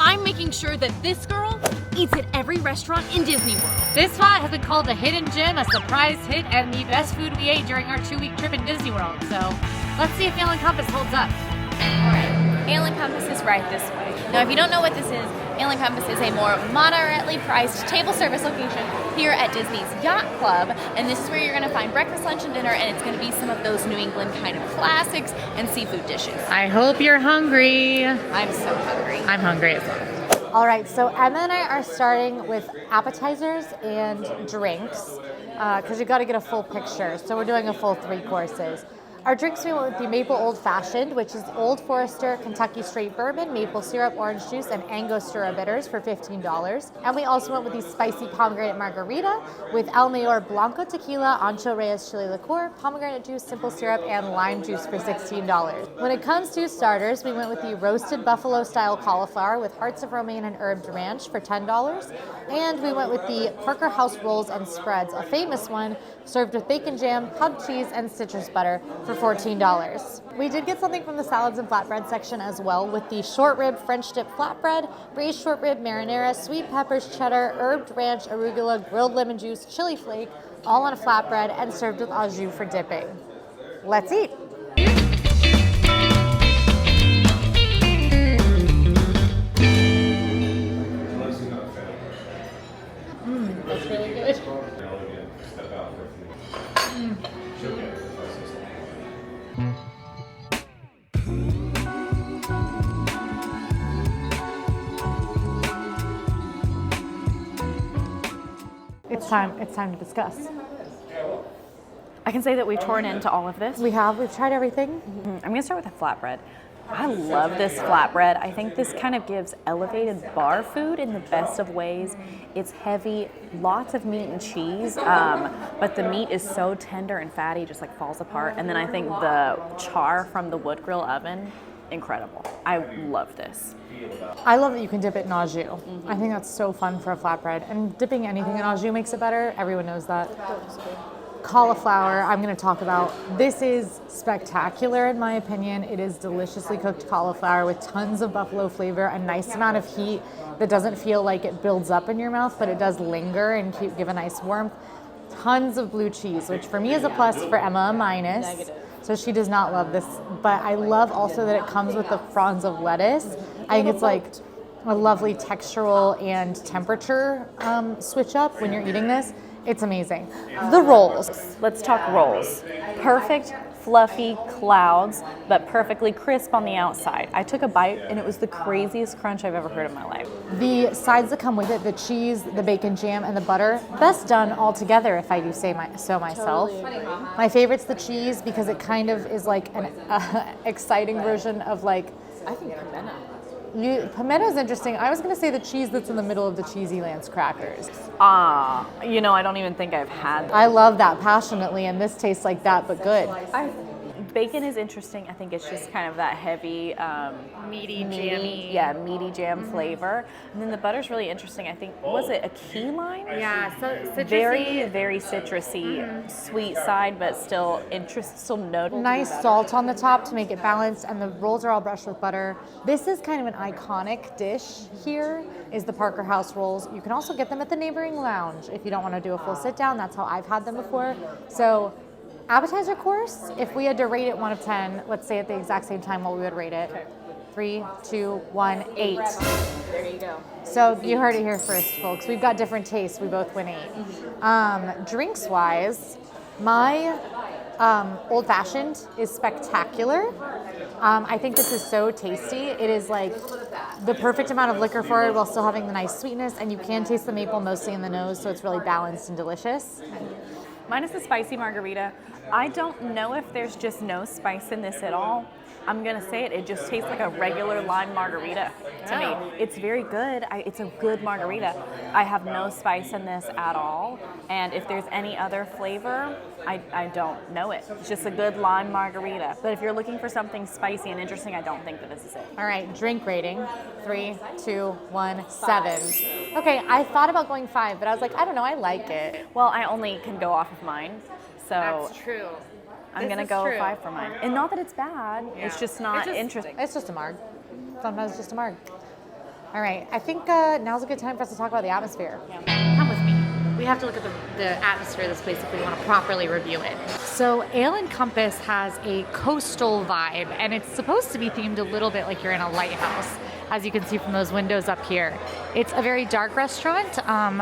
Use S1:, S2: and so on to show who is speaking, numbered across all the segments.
S1: I'm making sure that this girl eats at every restaurant in Disney World.
S2: This spot has been called a hidden gem, a surprise hit, and the best food we ate during our 2-week trip in Disney World. So let's see if Ale and Compass holds up.
S3: All right, Ale and Compass is right this way. Now, if you don't know what this is, Ale and Compass is a more moderately priced table service location here at Disney's Yacht Club, and this is where you're going to find breakfast, lunch, and dinner, and it's going to be some of those New England kind of classics and seafood dishes.
S2: I hope you're hungry.
S3: I'm so hungry.
S2: I'm hungry as well.
S4: All right, so Emma and I are starting with appetizers and drinks because you got to get a full picture. So we're doing a full 3 courses. Our drinks, we went with the Maple Old Fashioned, which is Old Forester, Kentucky Straight Bourbon, maple syrup, orange juice, and Angostura bitters for $15. And we also went with the Spicy Pomegranate Margarita with El Mayor Blanco Tequila, Ancho Reyes Chili Liqueur, pomegranate juice, simple syrup, and lime juice for $16. When it comes to starters, we went with the Roasted Buffalo-Style Cauliflower with Hearts of Romaine and Herbed Ranch for $10. And we went with the Parker House Rolls and Spreads, a famous one, served with bacon jam, hub cheese, and citrus butter for $14. We did get something from the salads and flatbread section as well with the short rib French dip flatbread, braised short rib marinara, sweet peppers, cheddar, herbed ranch, arugula, grilled lemon juice, chili flake, all on a flatbread and served with au jus for dipping. Let's eat.
S2: That's really good.
S4: It's time to discuss.
S5: I can say that we've torn into all of this.
S4: We've tried everything.
S5: I'm gonna start with the flatbread. I love this flatbread. I think this kind of gives elevated bar food in the best of ways. It's heavy, lots of meat and cheese, but the meat is so tender and fatty, just like falls apart. And then I think the char from the wood grill oven, incredible. I love this.
S4: I love that you can dip it in au jus. I think that's so fun for a flatbread. And dipping anything in au jus makes it better. Everyone knows that. Cauliflower, I'm going to talk about. This is spectacular in my opinion. It is deliciously cooked cauliflower with tons of buffalo flavor, a nice amount of heat that doesn't feel like it builds up in your mouth, but it does linger and give a nice warmth. Tons of blue cheese, which for me is a plus, for Emma a minus. Negative. So she does not love this, but I love also that it comes with the fronds of lettuce. I think it's like a lovely textural and temperature switch up when you're eating this. It's amazing. The rolls.
S5: Let's talk rolls. Perfect, fluffy clouds, but perfectly crisp on the outside. I took a bite and it was the craziest crunch I've ever heard in my life.
S4: The sides that come with it, the cheese, the bacon jam, and the butter, best done all together if I do say so myself. Totally. My favorite's the cheese because it kind of is like an exciting version of like...
S3: I think pimento.
S4: Pimento's interesting. I was going to say the cheese that's in the middle of the Cheesy Lance crackers.
S5: I don't even think I've had that.
S4: I love that passionately, and this tastes like that, but good.
S5: Bacon is interesting. I think it's just kind of that heavy,
S2: Meaty, jammy.
S5: Yeah, meaty jam flavor. And then the butter's really interesting. I think, was it a key lime?
S2: Yeah, so citrusy.
S5: Very, very citrusy, sweet side, but still notable.
S4: Nice salt on the top to make it balanced, and the rolls are all brushed with butter. This is kind of an iconic dish here, is the Parker House rolls. You can also get them at the neighboring lounge if you don't want to do a full sit down. That's how I've had them before. So appetizer course, if we had to rate it 1 of 10, let's say at the exact same time what we would rate it. 3, 2, 1, 8.
S3: There you go.
S4: So you heard it here first, folks. We've got different tastes. We both win 8. Drinks-wise, my Old Fashioned is spectacular. I think this is so tasty. It is like the perfect amount of liquor for it while still having the nice sweetness, and you can taste the maple mostly in the nose, so it's really balanced and delicious.
S5: Mine is the spicy margarita. I don't know if there's just no spice in this at all. I'm gonna say it just tastes like a regular lime margarita to me. It's very good. It's a good margarita. I have no spice in this at all. And if there's any other flavor, I don't know it. It's just a good lime margarita. But if you're looking for something spicy and interesting, I don't think that this is it.
S4: All right, drink rating. 3, 2, 1, 7. Okay, I thought about going 5, but I was like, I don't know, I like it.
S5: Well, I only can go off of mine. So
S2: That's true.
S5: I'm going to go 5 for mine. And not that it's bad.
S2: Yeah.
S5: It's just not interesting.
S4: It's just a marg. Sometimes it's just a marg. All right, I think now's a good time for us to talk about the atmosphere.
S2: Come with me. We have to look at the atmosphere of this place if we want to properly review it. So Ale and Compass has a coastal vibe, and it's supposed to be themed a little bit like you're in a lighthouse, as you can see from those windows up here. It's a very dark restaurant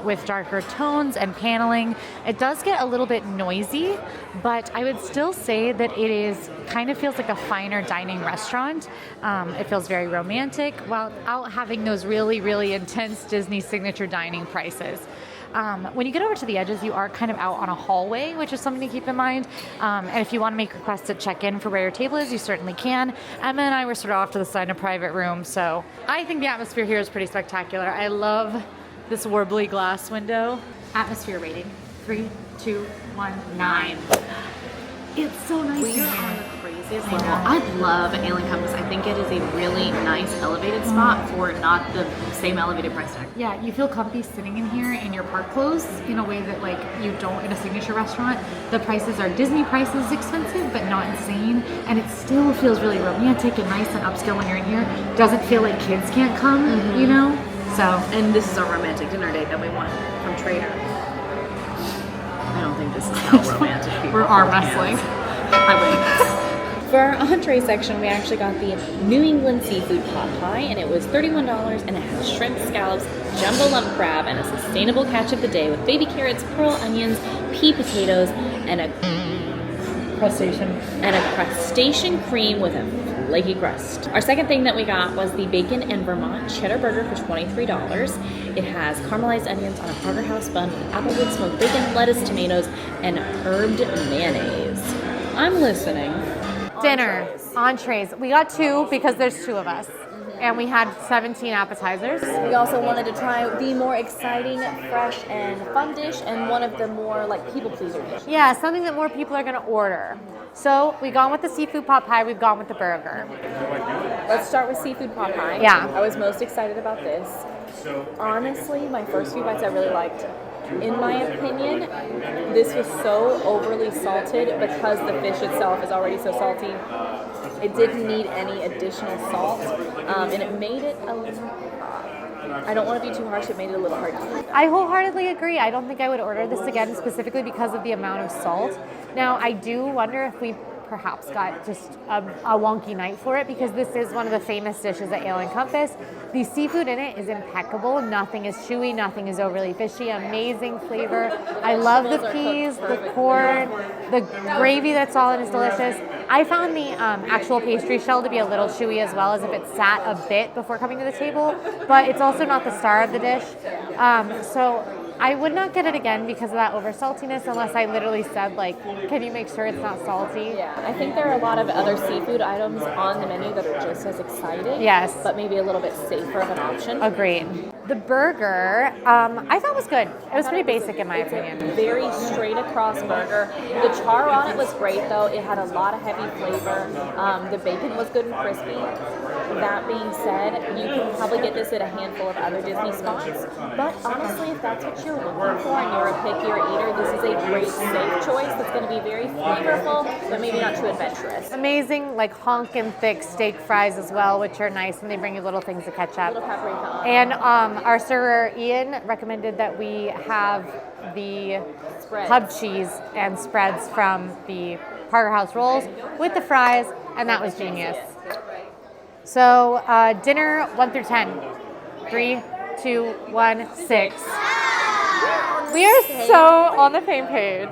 S2: with darker tones and paneling. It does get a little bit noisy, but I would still say that it is kind of feels like a finer dining restaurant. It feels very romantic without having those really, really intense Disney signature dining prices. When you get over to the edges, you are kind of out on a hallway, which is something to keep in mind. And if you want to make requests to check in for where your table is, you certainly can. Emma and I were sort of off to the side in a private room, so I think the atmosphere here is pretty spectacular. I love this warbly glass window. Atmosphere rating, 3, 2, 1, 9. It's so nice in
S5: We're
S2: here.
S5: on the craziest level. I love Ale and Compass. I think it is a really nice elevated spot for not the same elevated price tag.
S2: Yeah, you feel comfy sitting in here in your park clothes in a way that like you don't in a signature restaurant. The prices are Disney prices, expensive but not insane, and it still feels really romantic and nice and upscale when you're in here. Doesn't feel like kids can't come, you know? So,
S5: And this is our romantic dinner date that we want from Trader. I don't think this is how romantic people
S2: we're arm
S5: can.
S2: wrestling.
S5: I win.
S6: For our entree section, we actually got the New England seafood pot pie, and it was $31, and it has shrimp, scallops, jumbo lump crab, and a sustainable catch of the day with baby carrots, pearl onions, pea potatoes, and a crustacean cream with a flaky crust. Our second thing that we got was the bacon and Vermont cheddar burger for $23. It has caramelized onions on a Parker House bun with applewood smoked bacon, lettuce, tomatoes, and herbed mayonnaise. I'm listening.
S4: Dinner, entrees. We got 2 because there's 2 of us. And we had 17 appetizers.
S6: We also wanted to try the more exciting, fresh, and fun dish, and one of the more like people pleaser dishes.
S4: Yeah, something that more people are gonna order. So we've gone with the seafood pot pie, we've gone with the burger.
S6: Let's start with seafood pot pie.
S4: Yeah.
S6: I was most excited about this. Honestly, my first few bites I really liked. In my opinion, this was so overly salted because the fish itself is already so salty. It didn't need any additional salt, and it made it a little, I don't want to be too harsh, it made it a little hard to eat.
S4: I wholeheartedly agree. I don't think I would order this again specifically because of the amount of salt. Now, I do wonder if we perhaps got just a wonky night for it because this is one of the famous dishes at Ale and Compass. The seafood in it is impeccable. Nothing is chewy, nothing is overly fishy, amazing flavor. I love the peas, the corn, the gravy that's all in is delicious. I found the actual pastry shell to be a little chewy as well, as if it sat a bit before coming to the table, but it's also not the star of the dish. So I would not get it again because of that over saltiness unless I literally said, like, can you make sure it's not salty?
S6: Yeah, I think there are a lot of other seafood items on the menu that are just as exciting.
S4: Yes.
S6: But maybe a little bit safer of an option.
S4: Agreed. The burger, I thought was good. It was pretty basic in my opinion.
S6: Very straight across burger. The char on it was great though. It had a lot of heavy flavor. The bacon was good and crispy. That being said, you can probably get this at a handful of other Disney spots. But honestly, if that's what you're looking for and you're a pickier eater, this is a great safe choice that's going to be very flavorful, but maybe not too adventurous.
S4: Amazing, like honkin' thick steak fries as well, which are nice, and they bring you little things to catch up.
S6: Little paprika.
S4: And our server Ian recommended that we have the
S6: Spreads.
S4: pub cheese and spreads from the Parker House rolls with the fries, and that was genius. So dinner 1 through 10. 3, 2, 1, 6. We are so on the same page.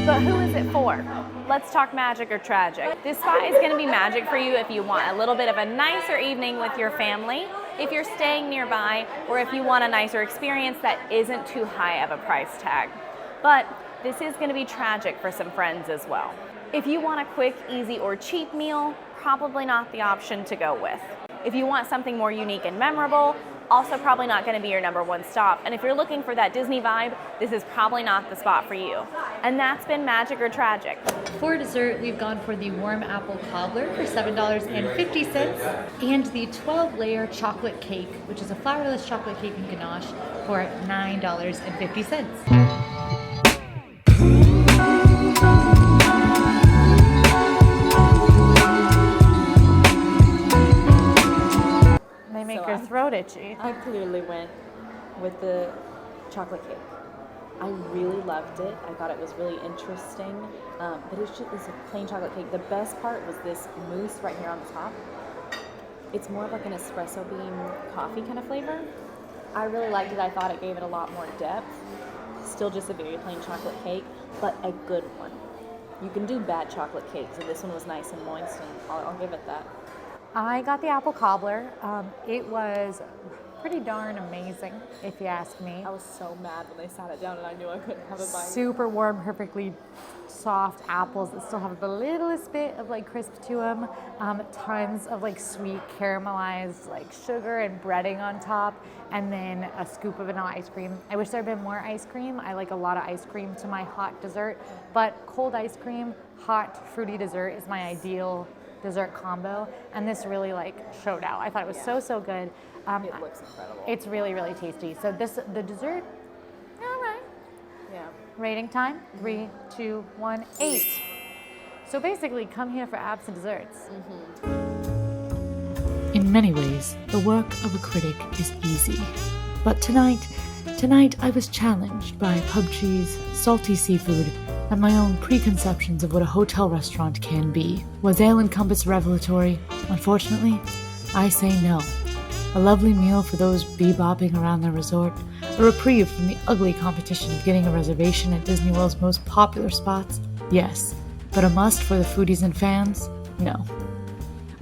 S5: But who is it for? Let's talk magic or tragic. This spot is going to be magic for you if you want a little bit of a nicer evening with your family, if you're staying nearby, or if you want a nicer experience that isn't too high of a price tag. But this is going to be tragic for some friends as well. If you want a quick, easy, or cheap meal, probably not the option to go with. If you want something more unique and memorable, also probably not going to be your number one stop. And if you're looking for that Disney vibe, this is probably not the spot for you. And that's been magic or tragic.
S2: For dessert, we've gone for the warm apple cobbler for $7.50 and the 12-layer chocolate cake, which is a flourless chocolate cake and ganache, for $9.50.
S4: bitchy.
S6: I clearly went with the chocolate cake. I really loved it. I thought it was really interesting. But it's a plain chocolate cake. The best part was this mousse right here on the top. It's more of like an espresso bean coffee kind of flavor. I really liked it. I thought it gave it a lot more depth. Still just a very plain chocolate cake, but a good one. You can do bad chocolate cakes, and this one was nice and moist, and I'll give it that.
S4: I got the apple cobbler. It was pretty darn amazing, if you ask me.
S6: I was so mad when they sat it down and I knew I couldn't have a bite.
S4: Super warm, perfectly soft apples that still have a littlest bit of like crisp to them. Tons of like sweet caramelized like sugar and breading on top, and then a scoop of vanilla ice cream. I wish there had been more ice cream. I like a lot of ice cream to my hot dessert, but cold ice cream, hot fruity dessert is my ideal dessert combo, and this really like showed out. I thought it was so good.
S6: It looks incredible.
S4: It's really tasty. So the dessert, all right.
S6: Yeah.
S4: Rating time, 3, 2, 1, 8. So basically, come here for apps and desserts.
S7: In many ways, the work of a critic is easy. But tonight I was challenged by PUBG's salty seafood and my own preconceptions of what a hotel restaurant can be. Was Ale and Compass revelatory? Unfortunately, I say no. A lovely meal for those bebopping around the resort, a reprieve from the ugly competition of getting a reservation at Disney World's most popular spots? Yes. But a must for the foodies and fans? No.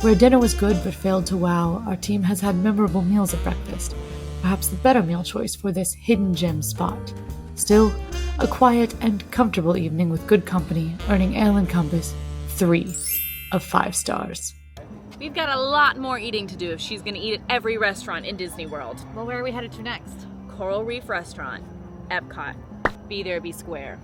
S7: Where dinner was good but failed to wow, our team has had memorable meals at breakfast, perhaps the better meal choice for this hidden gem spot. Still, a quiet and comfortable evening with good company, earning Ale and Compass 3 of 5 stars.
S8: We've got a lot more eating to do if she's gonna eat at every restaurant in Disney World.
S1: Well, where are we headed to next?
S8: Coral Reef Restaurant, Epcot. Be there, be square.